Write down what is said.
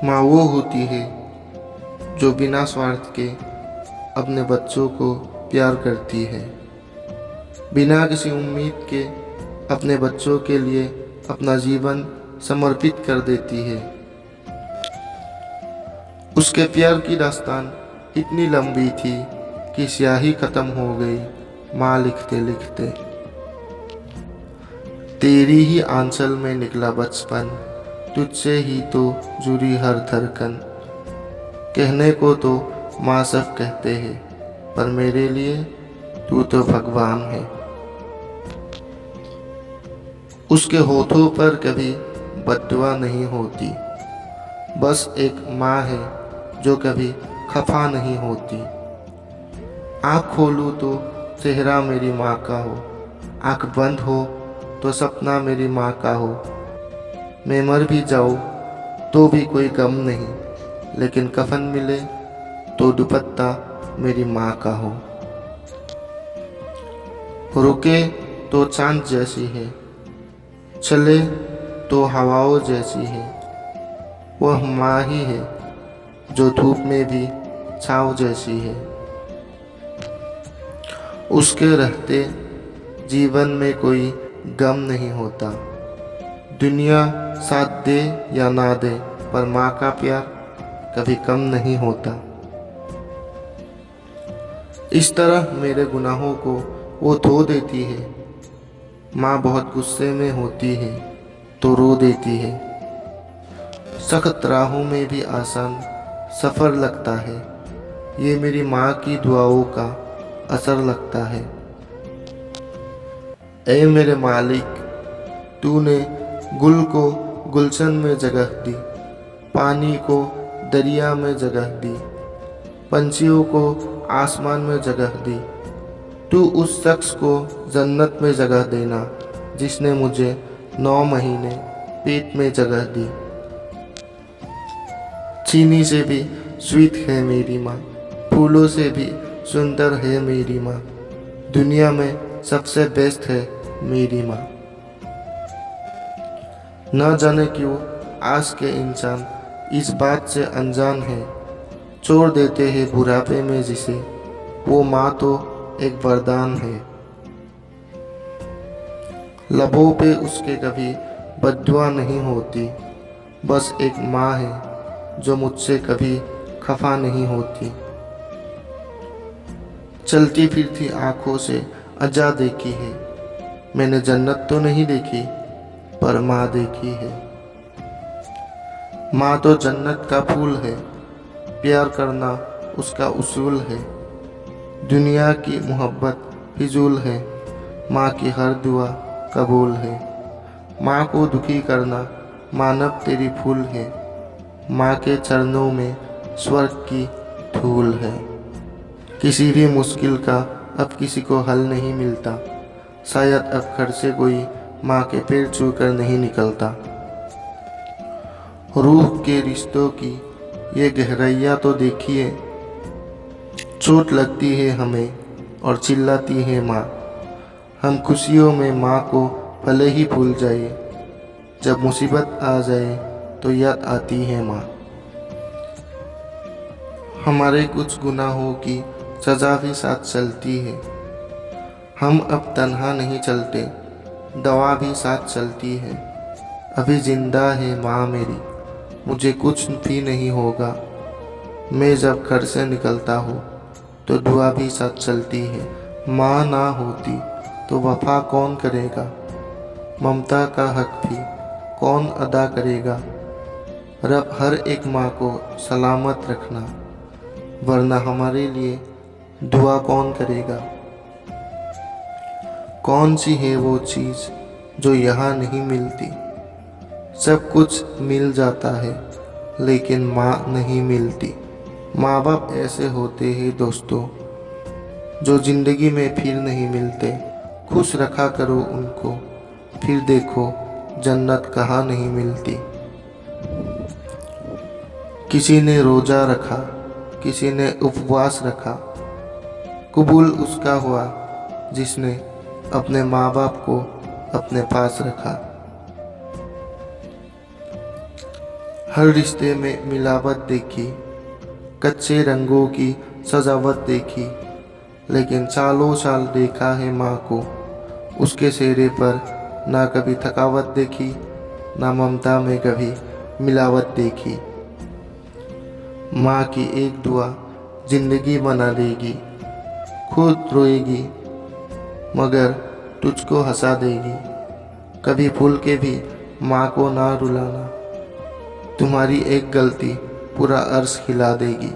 माँ वो होती है जो बिना स्वार्थ के अपने बच्चों को प्यार करती है, बिना किसी उम्मीद के अपने बच्चों के लिए अपना जीवन समर्पित कर देती है। उसके प्यार की दास्तान इतनी लंबी थी कि स्याही खत्म हो गई माँ लिखते लिखते। तेरी ही आंचल में निकला बचपन, तुझसे ही तो जुड़ी हर धड़कन। कहने को तो माँ सब कहते हैं, पर मेरे लिए तू तो भगवान है। उसके होठों पर कभी बद्दुआ नहीं होती, बस एक माँ है जो कभी खफा नहीं होती। आँख खोलूँ तो चेहरा मेरी माँ का हो, आँख बंद हो तो सपना मेरी माँ का हो। मैं मर भी जाऊँ तो भी कोई गम नहीं, लेकिन कफन मिले तो दुपट्टा मेरी माँ का हो। रुके तो चांद जैसी है, चले तो हवाओं जैसी है। वह माँ ही है जो धूप में भी छाँव जैसी है। उसके रहते जीवन में कोई गम नहीं होता। दुनिया साथ दे या ना दे, पर माँ का प्यार कभी कम नहीं होता। इस तरह मेरे गुनाहों को वो धो देती है। माँ बहुत गुस्से में होती है तो रो देती है। सख्त राहों में भी आसान सफ़र लगता है, ये मेरी माँ की दुआओं का असर लगता है। ऐ मेरे मालिक, तूने गुल को गुलशन में जगह दी, पानी को दरिया में जगह दी, पंछियों को आसमान में जगह दी। तू उस शख्स को जन्नत में जगह देना जिसने मुझे 9 महीने पेट में जगह दी। चीनी से भी स्वीट है मेरी माँ, फूलों से भी सुंदर है मेरी माँ। दुनिया में सबसे बेस्ट है मेरी माँ। न जाने क्यों आज के इंसान इस बात से अनजान है, छोड़ देते हैं बुढ़ापे में जिसे। वो माँ तो एक वरदान है। लबों पे उसके कभी बद्दुआ नहीं होती, बस एक माँ है जो मुझसे कभी खफा नहीं होती। चलती फिरती आँखों से अजा देखी है, मैंने जन्नत तो नहीं देखी, पर माँ देखी है। माँ तो जन्नत का फूल है, प्यार करना उसका उसूल है। दुनिया की मोहब्बत फिजूल है, माँ की हर दुआ कबूल है। माँ को दुखी करना मानव तेरी भूल है, माँ के चरणों में स्वर्ग की धूल है। किसी भी मुश्किल का अब किसी को हल नहीं मिलता, शायद अब घर से कोई माँ के पैर छू कर नहीं निकलता। रूह के रिश्तों की ये गहराइयाँ तो देखिए, चोट लगती है हमें और चिल्लाती है माँ। हम खुशियों में माँ को भले ही भूल जाए, जब मुसीबत आ जाए तो याद आती है माँ। हमारे कुछ गुनाहों की सज़ा भी साथ चलती है। हम अब तन्हा नहीं चलते, दवा भी साथ चलती है। अभी जिंदा है माँ मेरी, मुझे कुछ भी नहीं होगा। मैं जब घर से निकलता हूँ तो दुआ भी साथ चलती है। माँ ना होती तो वफा कौन करेगा, ममता का हक भी कौन अदा करेगा। रब हर एक माँ को सलामत रखना, वरना हमारे लिए दुआ कौन करेगा। कौन सी है वो चीज़ जो यहाँ नहीं मिलती। सब कुछ मिल जाता है लेकिन माँ नहीं मिलती। माँ बाप ऐसे होते हैं दोस्तों, जो ज़िंदगी में फिर नहीं मिलते। खुश रखा करो उनको, फिर देखो जन्नत कहाँ नहीं मिलती। किसी ने रोज़ा रखा, किसी ने उपवास रखा, कबूल उसका हुआ जिसने अपने माँ बाप को अपने पास रखा। हर रिश्ते में मिलावट देखी, कच्चे रंगों की सजावट देखी, लेकिन सालों साल देखा है माँ को, उसके चेहरे पर ना कभी थकावट देखी, ना ममता में कभी मिलावट देखी। माँ की एक दुआ जिंदगी बना देगी, खुद रोएगी मगर तुझको हंसा देगी। कभी भूल के भी माँ को ना रुलाना, तुम्हारी एक गलती पूरा अर्श हिला देगी।